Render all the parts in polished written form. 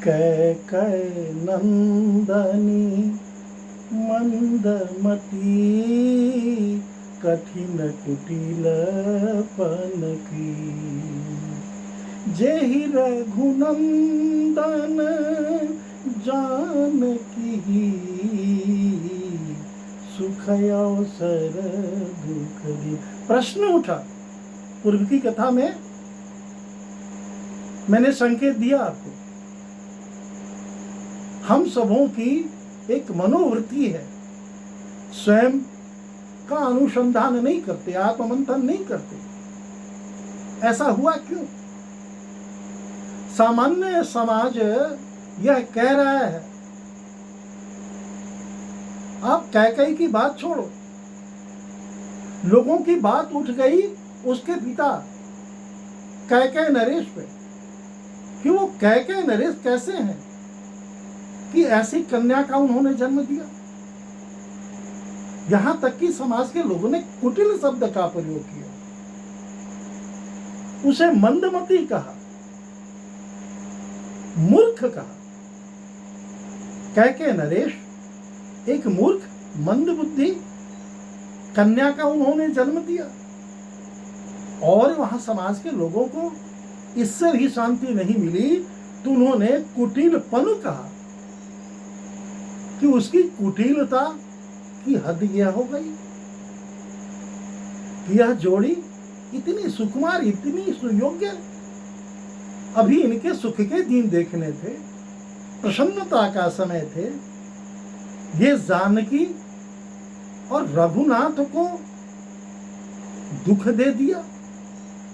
कैकय नंदनी मंदमती, कठिन कुटिलपन की। जेहि रघुनंदन जानकी, सुख अवसर दुख दी। प्रश्न उठा पूर्व की कथा में, मैंने संकेत दिया आपको। हम सबों की एक मनोवृत्ति है, स्वयं का अनुसंधान नहीं करते, आत्ममंथन नहीं करते। ऐसा हुआ क्यों? सामान्य समाज यह कह रहा है, आप कैकेयी की बात छोड़ो, लोगों की बात उठ गई उसके पिता कैकेय नरेश पे कि वो कैकेय नरेश कैसे हैं कि ऐसी कन्या का उन्होंने जन्म दिया। यहां तक कि समाज के लोगों ने कुटिल शब्द का प्रयोग किया, उसे मंदमती कहा, मूर्ख कहा। कैकेय नरेश एक मूर्ख मंदबुद्धि कन्या का उन्होंने जन्म दिया, और वहां समाज के लोगों को इससे भी शांति नहीं मिली तो उन्होंने कुटिलपन कहा कि उसकी कुटिलता की हद यह हो गई कि यह जोड़ी इतनी सुकुमार, इतनी सुयोग्य, अभी इनके सुख के दिन देखने थे, प्रसन्नता का समय थे, ये जानकी और रघुनाथ को दुख दे दिया।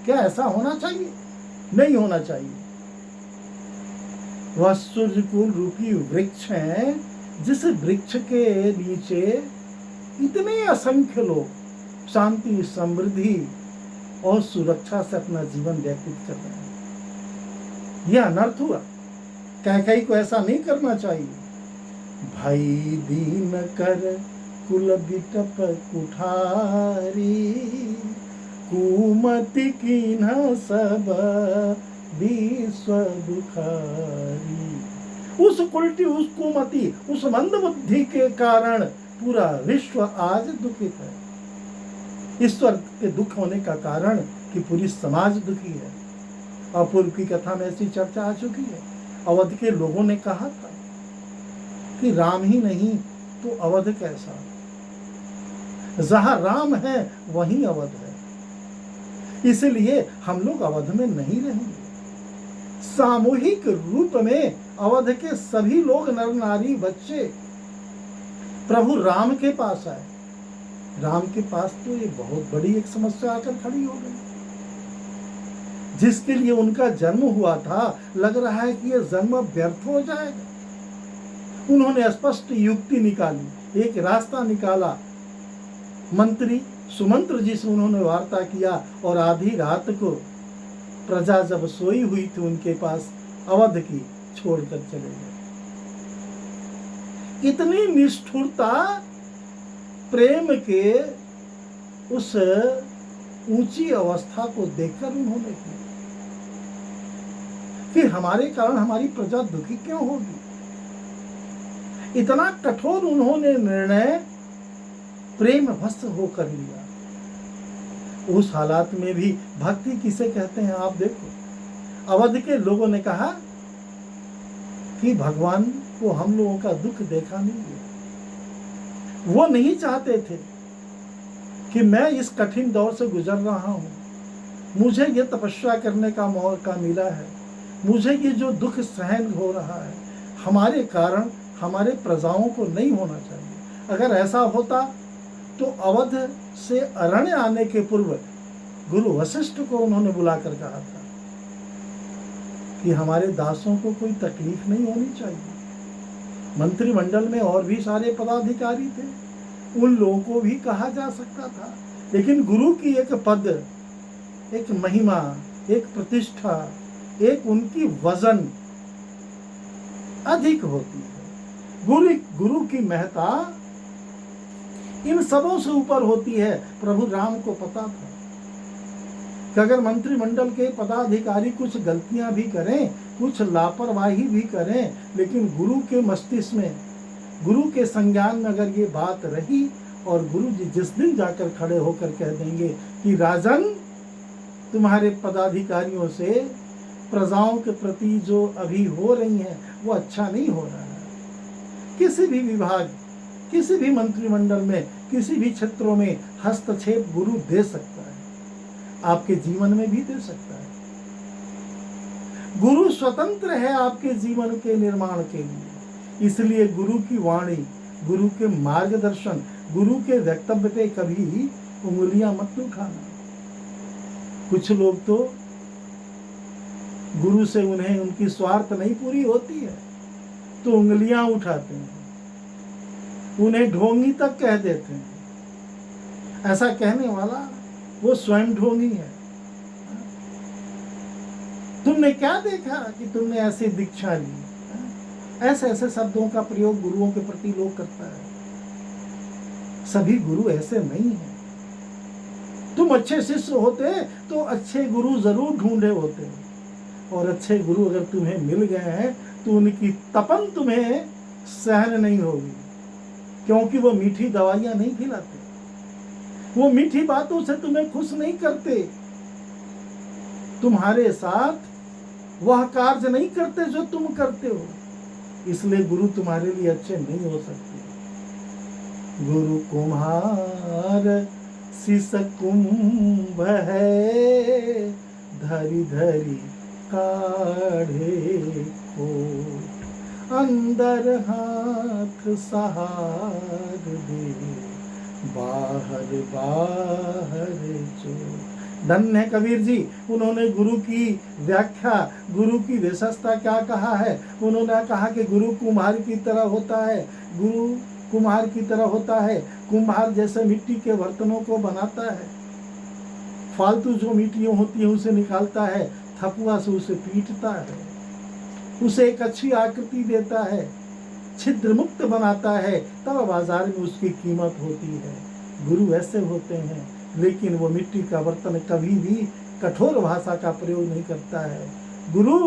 क्या ऐसा होना चाहिए? नहीं होना चाहिए। वह सूर्यकुल रूपी वृक्ष है, जिस वृक्ष के नीचे इतने असंख्य लोग शांति, समृद्धि और सुरक्षा से अपना जीवन व्यतीत कर रहे हैं। यह अनर्थ हुआ। कैकेयी को ऐसा नहीं करना चाहिए। भाई दीन कर कुल बिटप कुठारी, कुमति कीन्ह सब विश्व दुखारी। उस कुलटी, उस कुमति, उस मंदबुद्धि के कारण पूरा विश्व आज दुखित है। ईश्वर के दुख होने का कारण कि पूरी समाज दुखी है। और पूर्व की कथा में ऐसी चर्चा आ चुकी है। अवध के लोगों ने कहा था कि राम ही नहीं तो अवध कैसा, जहां राम है वहीं अवध है, इसलिए हम लोग अवध में नहीं रहेंगे। सामूहिक रूप में अवध के सभी लोग, नर नारी बच्चे, प्रभु राम के पास आए। राम के पास तो ये बहुत बड़ी एक समस्या आकर खड़ी हो गई। जिसके लिए उनका जन्म हुआ था, लग रहा है कि यह जन्म व्यर्थ हो जाएगा। उन्होंने स्पष्ट युक्ति निकाली, एक रास्ता निकाला। मंत्री सुमंत्र जी से उन्होंने वार्ता किया और आधी रात को प्रजा जब सोई हुई थी उनके पास, अवध की छोड़कर चले गए। इतनी निष्ठुरता प्रेम के उस ऊंची अवस्था को देखकर उन्होंने की कि हमारे कारण हमारी प्रजा दुखी क्यों होगी। इतना कठोर उन्होंने निर्णय प्रेम वश होकर लिया। उस हालात में भी भक्ति किसे कहते हैं आप देखो। अवध के लोगों ने कहा कि भगवान को हम लोगों का दुख देखा नहीं है। वो नहीं चाहते थे कि मैं इस कठिन दौर से गुजर रहा हूं, मुझे ये तपस्या करने का मौका मिला है, मुझे ये जो दुख सहन हो रहा है, हमारे कारण हमारे प्रजाओं को नहीं होना चाहिए। अगर ऐसा होता तो अवध से अरण्य आने के पूर्व गुरु वशिष्ठ को उन्होंने बुलाकर कहा था कि हमारे दासों को कोई तकलीफ नहीं होनी चाहिए। मंत्रिमंडल में और भी सारे पदाधिकारी थे, उन लोगों को भी कहा जा सकता था, लेकिन गुरु की एक पद, एक महिमा, एक प्रतिष्ठा, एक उनकी वजन अधिक होती है। गुरु की महत्ता इन सबों से ऊपर होती है। प्रभु राम को पता था कि अगर मंत्रिमंडल के पदाधिकारी कुछ गलतियां भी करें कुछ लापरवाही भी करें, लेकिन गुरु के मस्तिष्क में, गुरु के संज्ञान में अगर ये बात रही और गुरु जी जिस दिन जाकर खड़े होकर कह देंगे कि राजन, तुम्हारे पदाधिकारियों से प्रजाओं के प्रति जो अभी हो रही हैं वो अच्छा नहीं हो रहा है, किसी भी विभाग, किसी भी मंत्रिमंडल में, किसी भी क्षेत्रों में हस्तक्षेप गुरु दे सकता है, आपके जीवन में भी दे सकता है। गुरु स्वतंत्र है आपके जीवन के निर्माण के लिए, इसलिए गुरु की वाणी, गुरु के मार्गदर्शन, गुरु के वक्तव्य पे कभी उंगलियां मत उठाना। कुछ लोग तो गुरु से उन्हें उनकी स्वार्थ नहीं पूरी होती है तो उंगलियां उठाते हैं, उन्हें ढोंगी तक कह देते हैं। ऐसा कहने वाला वो स्वयं ढोंगी है। तुमने क्या देखा कि तुमने ऐसी दीक्षा ली? ऐसे ऐसे शब्दों का प्रयोग गुरुओं के प्रति लोग करता है। सभी गुरु ऐसे नहीं हैं। तुम अच्छे शिष्य होते तो अच्छे गुरु जरूर ढूंढे होते, और अच्छे गुरु अगर तुम्हें मिल गए हैं तो उनकी तपन तुम्हें सहन नहीं होगी, क्योंकि वो मीठी दवाइयां नहीं खिलाते, वो मीठी बातों से तुम्हें खुश नहीं करते, तुम्हारे साथ वह कार्य नहीं करते जो तुम करते हो, इसलिए गुरु तुम्हारे लिए अच्छे नहीं हो सकते। गुरु कुम्हार शिष कुंभ है, धरी धरी काढ़े को, अंदर हाथ सहार दे, बाहर बाहर चोट। धन्य है कबीर जी, उन्होंने गुरु की व्याख्या, गुरु की विशेषता क्या कहा है। उन्होंने कहा कि गुरु कुम्हार की तरह होता है, गुरु कुम्हार की तरह होता है। कुम्हार जैसे मिट्टी के बर्तनों को बनाता है, फालतू जो मिट्टियाँ होती हैं उसे निकालता है, थपुआ से उसे पीटता है, उसे एक अच्छी आकृति देता है, छिद्र मुक्त बनाता है, तब बाजार में उसकी कीमत होती है। गुरु ऐसे होते हैं, लेकिन वो मिट्टी का बर्तन कभी भी कठोर भाषा का प्रयोग नहीं करता है। गुरु,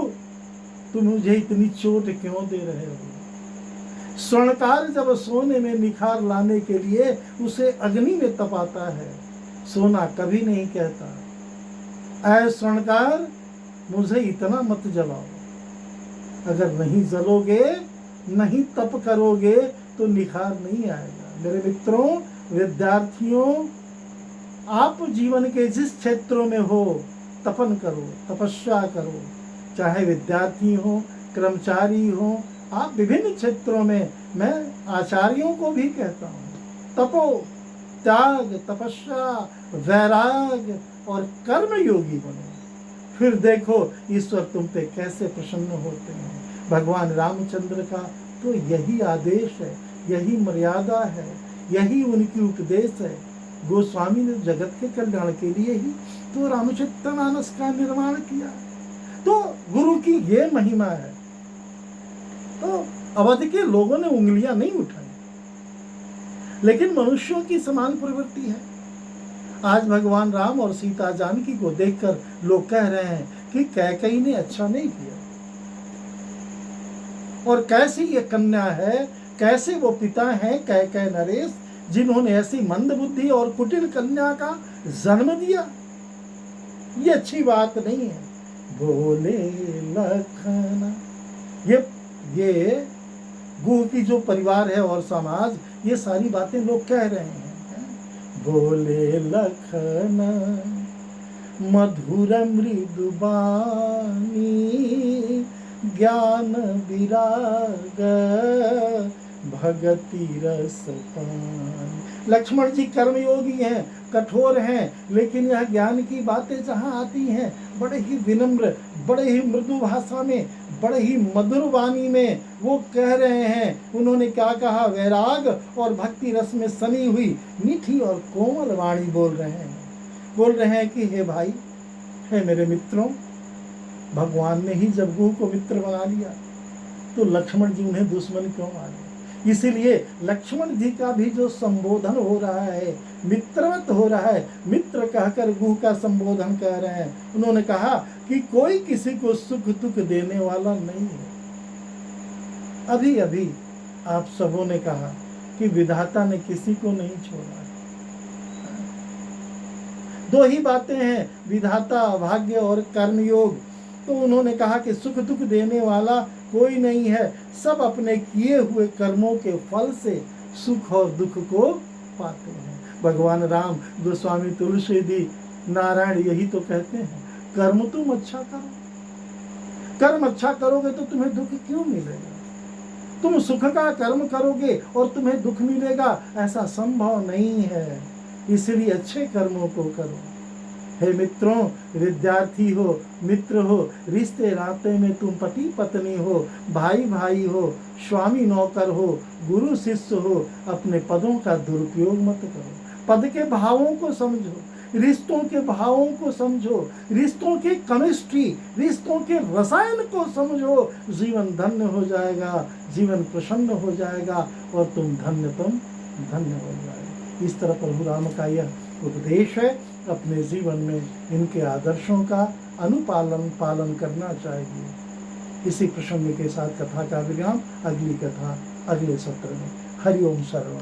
तुम मुझे इतनी चोट क्यों दे रहे हो? स्वर्णकार जब सोने में निखार लाने के लिए उसे अग्नि में तपाता है, सोना कभी नहीं कहता ऐ स्वर्णकार मुझे इतना मत जलाओ। अगर नहीं जलोगे, नहीं तप करोगे तो निखार नहीं आएगा। मेरे मित्रों, विद्यार्थियों, आप जीवन के जिस क्षेत्रों में हो तपन करो, तपस्या करो, चाहे विद्यार्थी हो, कर्मचारी हो, आप विभिन्न क्षेत्रों में, मैं आचार्यों को भी कहता हूँ, तपो, त्याग, तपस्या, वैराग और कर्म योगी बनो, फिर देखो ईश्वर तुम पे कैसे प्रसन्न होते हैं। भगवान रामचंद्र का तो यही आदेश है, यही मर्यादा है, यही उनकी उपदेश है। गोस्वामी ने जगत के कल्याण के लिए ही तो रामचरितमानस का निर्माण किया। तो गुरु की ये महिमा है। तो अवध के लोगों ने उंगलियां नहीं उठाई, लेकिन मनुष्यों की समान प्रवृत्ति है। आज भगवान राम और सीता जानकी को देखकर लोग कह रहे हैं कि कैकेयी ने अच्छा नहीं किया, और कैसी ये कन्या है, कैसे वो पिता हैं कैकेय नरेश, जिन्होंने ऐसी मंद बुद्धि और कुटिल कन्या का जन्म दिया। ये अच्छी बात नहीं है। बोले लखन, ये गुरु की जो परिवार है और समाज, ये सारी बातें लोग कह रहे हैं। बोले लखन मधुर मृदु बानी, ज्ञान विराग भगति रस पान। लक्ष्मण जी कर्मयोगी हैं, कठोर हैं, लेकिन यह ज्ञान की बातें जहाँ आती हैं बड़े ही विनम्र, बड़े ही मृदु भाषा में, बड़े ही मधुर वाणी में वो कह रहे हैं। उन्होंने क्या कहा? वैराग और भक्ति रस में सनी हुई मीठी और कोमल वाणी बोल रहे हैं कि हे भाई, हे मेरे मित्रों, भगवान ने ही जब गुरु को मित्र बना लिया तो लक्ष्मण जी उन्हें दुश्मन क्यों माने? इसीलिए लक्ष्मण जी का भी जो संबोधन हो रहा है, मित्रवत हो रहा है, मित्र कहकर गुह का संबोधन कह रहे हैं। उन्होंने कहा कि कोई किसी को सुख दुख देने वाला नहीं है। अभी अभी आप सबों ने कहा कि विधाता ने किसी को नहीं छोड़ा है। दो ही बातें हैं, विधाता, भाग्य और कर्मयोग। तो उन्होंने कहा कि सुख दुख देने वाला कोई नहीं है, सब अपने किए हुए कर्मों के फल से सुख और दुख को पाते हैं। भगवान राम, गोस्वामी तुलसीदी, नारायण यही तो कहते हैं, कर्म तुम अच्छा करो। कर्म अच्छा करोगे तो तुम्हें दुख क्यों मिलेगा? तुम सुख का कर्म करोगे और तुम्हें दुख मिलेगा, ऐसा संभव नहीं है। इसलिए अच्छे कर्मों को करो। हे मित्रों, विद्यार्थी हो, मित्र हो, रिश्ते नाते में तुम पति पत्नी हो, भाई भाई हो, स्वामी नौकर हो, गुरु शिष्य हो, अपने पदों का दुरुपयोग मत करो। पद के भावों को समझो, रिश्तों के भावों को समझो, रिश्तों के केमिस्ट्री, रिश्तों के रसायन को समझो। जीवन धन्य हो जाएगा, जीवन प्रसन्न हो जाएगा और तुम धन्य हो जाएगा। इस तरह प्रभु राम का यह उपदेश है। अपने जीवन में इनके आदर्शों का पालन करना चाहिए। इसी प्रसंग के साथ कथा का विराम, अगली कथा अगले सत्र में। हरि ओम सर्व।